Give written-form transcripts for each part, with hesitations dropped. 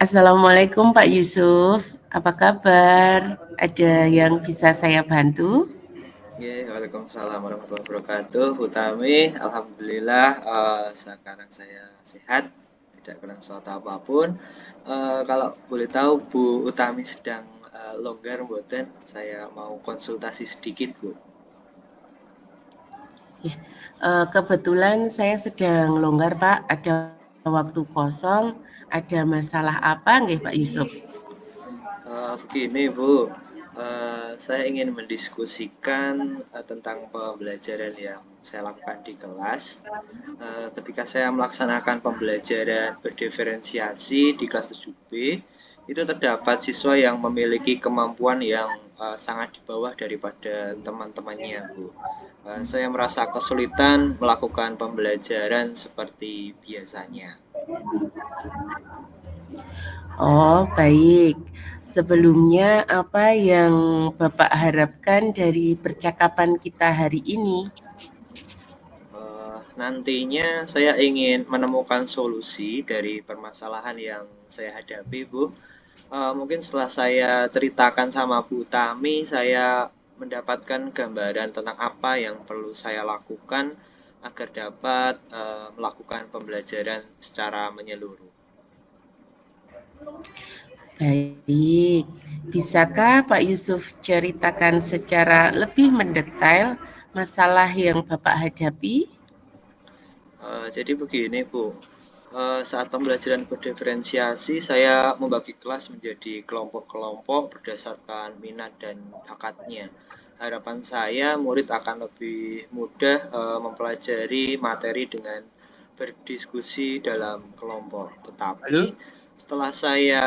Assalamualaikum Pak Yusuf, apa kabar? Ada yang bisa saya bantu? Waalaikumsalam warahmatullahi wabarakatuh. Bu Tami, alhamdulillah sekarang saya sehat, tidak kena sesuatu apapun. Kalau boleh tahu Bu Utami sedang longgar mboten? Saya mau konsultasi sedikit, Bu. Ya, kebetulan saya sedang longgar Pak, ada waktu kosong, ada masalah apa nggih Pak Yusuf? Begini Bu, saya ingin mendiskusikan tentang pembelajaran yang saya lakukan di kelas. Ketika saya melaksanakan pembelajaran berdiferensiasi di kelas 7B, itu terdapat siswa yang memiliki kemampuan yang sangat di bawah daripada teman-temannya, Bu. Saya merasa kesulitan melakukan pembelajaran seperti biasanya. Oh, baik. Sebelumnya apa yang Bapak harapkan dari percakapan kita hari ini? Nantinya saya ingin menemukan solusi dari permasalahan yang saya hadapi, Bu. Mungkin setelah saya ceritakan sama Bu Tami, saya mendapatkan gambaran tentang apa yang perlu saya lakukan agar dapat melakukan pembelajaran secara menyeluruh. Baik, bisakah Pak Yusuf ceritakan secara lebih mendetail masalah yang Bapak hadapi? Jadi begini, Bu. Saat pembelajaran berdiferensiasi, saya membagi kelas menjadi kelompok-kelompok berdasarkan minat dan bakatnya. Harapan saya, murid akan lebih mudah mempelajari materi dengan berdiskusi dalam kelompok. Tetapi Halo, setelah saya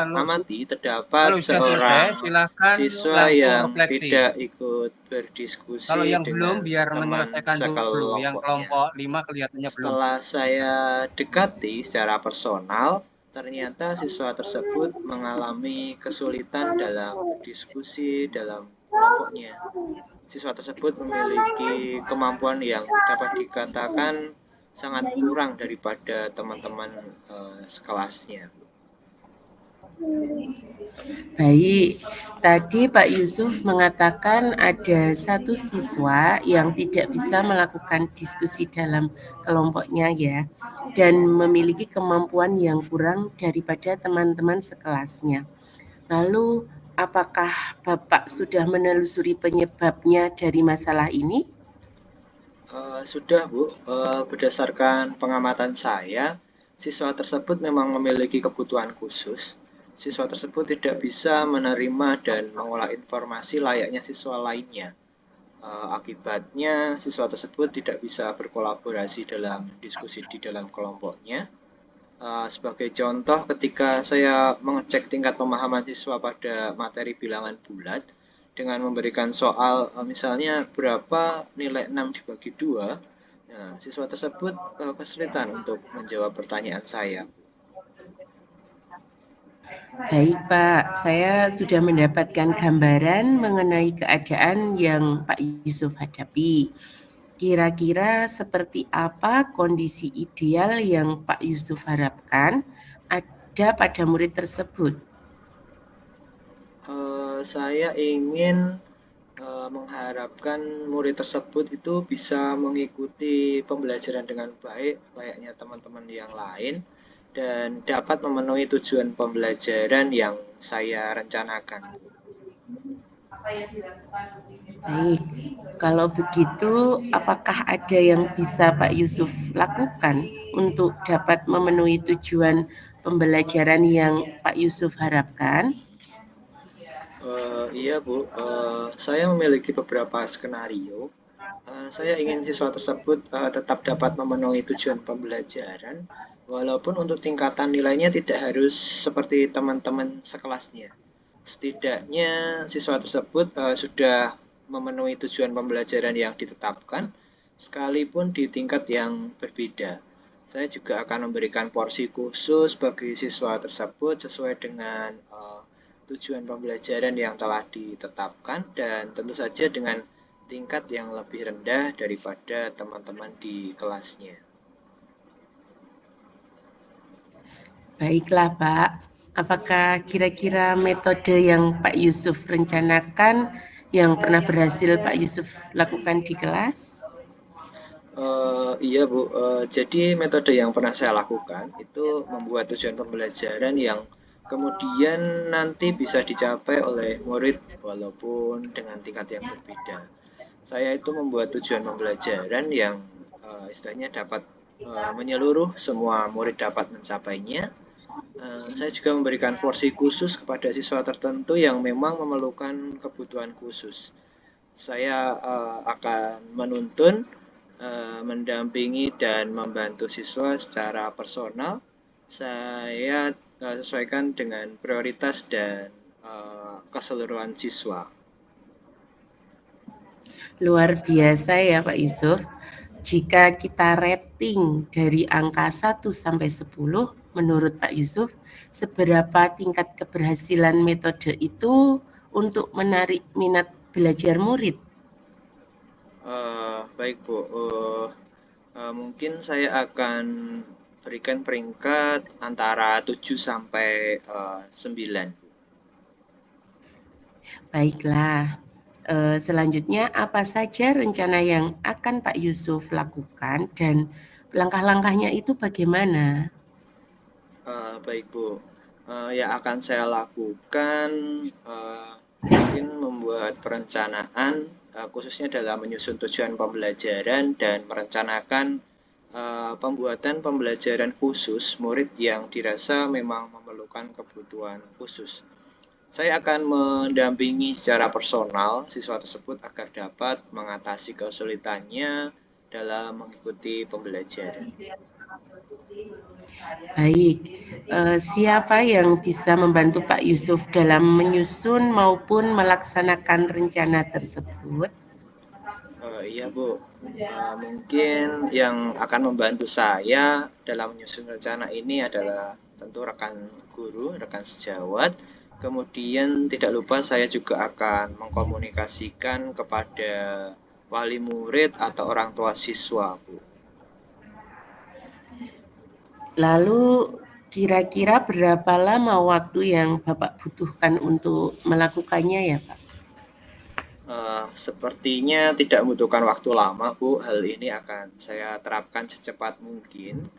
kalau amati, terdapat kalau sudah selesai, seorang silakan siswa langsung yang refleksi. tidak ikut Kalau berdiskusi yang belum, dengan biar teman menyelesaikan dulu. Yang sekelompoknya. kelompok 5 kelihatannya belum. Setelah saya dekati secara personal, ternyata siswa tersebut mengalami kesulitan dalam berdiskusi dalam kelompoknya. Siswa tersebut memiliki kemampuan yang dapat dikatakan sangat kurang daripada teman-teman sekelasnya. Baik, tadi Pak Yusuf mengatakan ada satu siswa yang tidak bisa melakukan diskusi dalam kelompoknya ya, dan memiliki kemampuan yang kurang daripada teman-teman sekelasnya. Lalu, apakah Bapak sudah menelusuri penyebabnya dari masalah ini? Sudah, Bu. Berdasarkan pengamatan saya, siswa tersebut memang memiliki kebutuhan khusus. Siswa tersebut tidak bisa menerima dan mengolah informasi layaknya siswa lainnya. Akibatnya, siswa tersebut tidak bisa berkolaborasi dalam diskusi di dalam kelompoknya. Sebagai contoh, ketika saya mengecek tingkat pemahaman siswa pada materi bilangan bulat dengan memberikan soal, misalnya berapa nilai 6 dibagi 2, nah, siswa tersebut kesulitan untuk menjawab pertanyaan saya. Baik Pak, saya sudah mendapatkan gambaran mengenai keadaan yang Pak Yusuf hadapi. Kira-kira seperti apa kondisi ideal yang Pak Yusuf harapkan ada pada murid tersebut? Saya ingin mengharapkan murid tersebut itu bisa mengikuti pembelajaran dengan baik layaknya teman-teman yang lain dan dapat memenuhi tujuan pembelajaran yang saya rencanakan. Baik, kalau begitu apakah ada yang bisa Pak Yusuf lakukan untuk dapat memenuhi tujuan pembelajaran yang Pak Yusuf harapkan? Iya Bu, saya memiliki beberapa skenario. Saya ingin siswa tersebut tetap dapat memenuhi tujuan pembelajaran, walaupun untuk tingkatan nilainya tidak harus seperti teman-teman sekelasnya. Setidaknya siswa tersebut sudah memenuhi tujuan pembelajaran yang ditetapkan, sekalipun di tingkat yang berbeda. Saya juga akan memberikan porsi khusus bagi siswa tersebut sesuai dengan tujuan pembelajaran yang telah ditetapkan dan tentu saja dengan tingkat yang lebih rendah daripada teman-teman di kelasnya. Baiklah Pak, Apakah kira-kira metode yang Pak Yusuf rencanakan yang pernah berhasil Pak Yusuf lakukan di kelas? Iya Bu, jadi metode yang pernah saya lakukan itu membuat tujuan pembelajaran yang kemudian nanti bisa dicapai oleh murid walaupun dengan tingkat yang berbeda. Saya itu membuat tujuan pembelajaran yang istilahnya dapat menyeluruh, semua murid dapat mencapainya. Saya juga memberikan porsi khusus kepada siswa tertentu yang memang memerlukan kebutuhan khusus. Saya akan menuntun, mendampingi dan membantu siswa secara personal. Saya sesuaikan dengan prioritas dan keseluruhan siswa. Luar biasa ya Pak Yusuf. Jika kita rating dari angka 1 sampai 10, menurut Pak Yusuf, seberapa tingkat keberhasilan metode itu untuk menarik minat belajar murid? Baik Bu, mungkin saya akan berikan peringkat antara 7 sampai 9. Baiklah. Selanjutnya apa saja rencana yang akan Pak Yusuf lakukan dan langkah-langkahnya itu bagaimana? Baik Bu, yang akan saya lakukan mungkin membuat perencanaan khususnya dalam menyusun tujuan pembelajaran dan merencanakan pembuatan pembelajaran khusus murid yang dirasa memang memerlukan kebutuhan khusus. Saya akan mendampingi secara personal siswa tersebut agar dapat mengatasi kesulitannya dalam mengikuti pembelajaran. Baik, siapa yang bisa membantu Pak Yusuf dalam menyusun maupun melaksanakan rencana tersebut? Iya Bu, mungkin yang akan membantu saya dalam menyusun rencana ini adalah tentu rekan guru, rekan sejawat. Kemudian tidak lupa saya juga akan mengkomunikasikan kepada wali murid atau orang tua siswa Bu. Lalu kira-kira berapa lama waktu yang Bapak butuhkan untuk melakukannya ya Pak? Sepertinya tidak membutuhkan waktu lama Bu, hal ini akan saya terapkan secepat mungkin.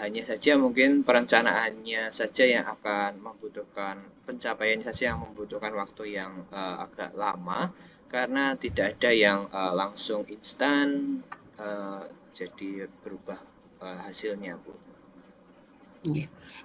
Hanya saja mungkin perencanaannya saja yang akan membutuhkan, pencapaian saja yang membutuhkan waktu yang agak lama, karena tidak ada yang langsung instan jadi berubah hasilnya Bu.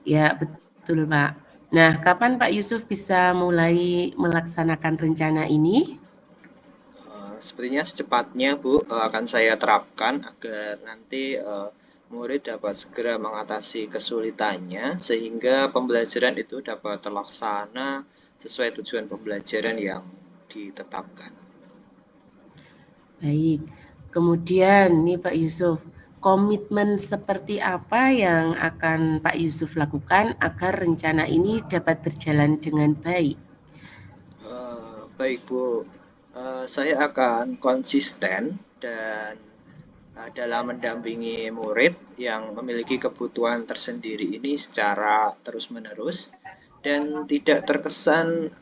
Ya, betul Pak. Nah, kapan Pak Yusuf bisa mulai melaksanakan rencana ini? Sepertinya secepatnya Bu, akan saya terapkan agar nanti murid dapat segera mengatasi kesulitannya sehingga pembelajaran itu dapat terlaksana sesuai tujuan pembelajaran yang ditetapkan. Baik. Kemudian nih Pak Yusuf, komitmen seperti apa yang akan Pak Yusuf lakukan agar rencana ini dapat berjalan dengan baik? Baik Bu, saya akan konsisten dan dalam mendampingi murid yang memiliki kebutuhan tersendiri ini secara terus-menerus dan tidak terkesan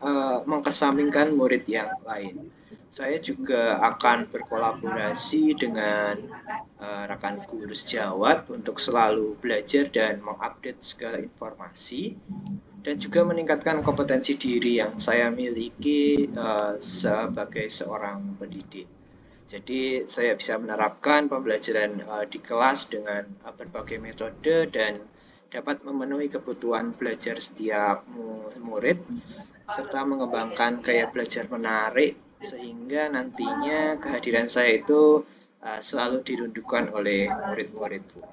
mengkesampingkan murid yang lain. Saya juga akan berkolaborasi dengan rekan guru sejawat untuk selalu belajar dan mengupdate segala informasi dan juga meningkatkan kompetensi diri yang saya miliki sebagai seorang pendidik. Jadi saya bisa menerapkan pembelajaran di kelas dengan berbagai metode dan dapat memenuhi kebutuhan belajar setiap murid serta mengembangkan gaya belajar menarik sehingga nantinya kehadiran saya itu selalu dirindukan oleh murid-murid Bu.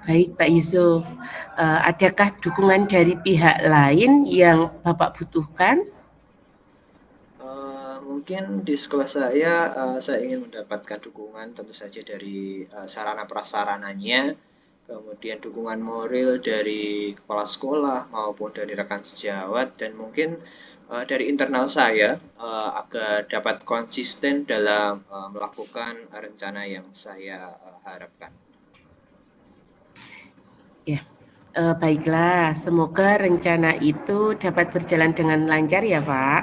Baik Pak Yusuf, adakah dukungan dari pihak lain yang Bapak butuhkan? Mungkin di sekolah saya ingin mendapatkan dukungan tentu saja dari sarana prasarananya, kemudian dukungan moral dari kepala sekolah maupun dari rekan sejawat dan mungkin dari internal saya agar dapat konsisten dalam melakukan rencana yang saya harapkan. Ya, Baiklah, semoga rencana itu dapat berjalan dengan lancar ya Pak.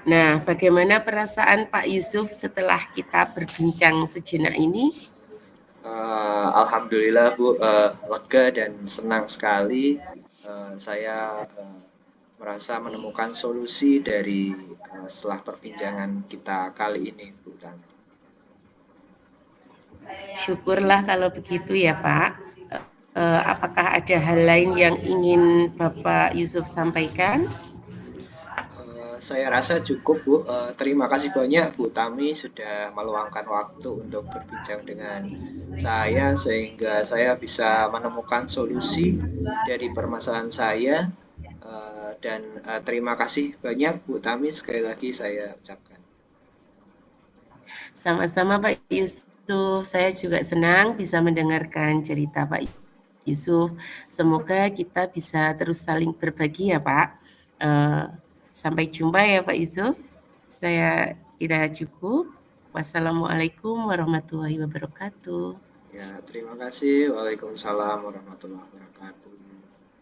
Nah, bagaimana perasaan Pak Yusuf setelah kita berbincang sejenak ini? Alhamdulillah Bu, lega dan senang sekali, saya, merasa menemukan solusi dari, setelah perbincangan kita kali ini Bu Tami. Syukurlah kalau begitu ya Pak. Apakah ada hal lain yang ingin Bapak Yusuf sampaikan? Saya rasa cukup Bu, terima kasih banyak Bu Tami sudah meluangkan waktu untuk berbincang dengan saya sehingga saya bisa menemukan solusi dari permasalahan saya, dan, terima kasih banyak Bu Tami sekali lagi saya ucapkan. Sama-sama Pak Yusuf, saya juga senang bisa mendengarkan cerita Pak Yusuf. Semoga kita bisa terus saling berbagi ya Pak. Sampai jumpa ya Pak Yusuf. Saya kira cukup. Wassalamualaikum warahmatullahi wabarakatuh. Ya, terima kasih. Waalaikumsalam warahmatullahi wabarakatuh.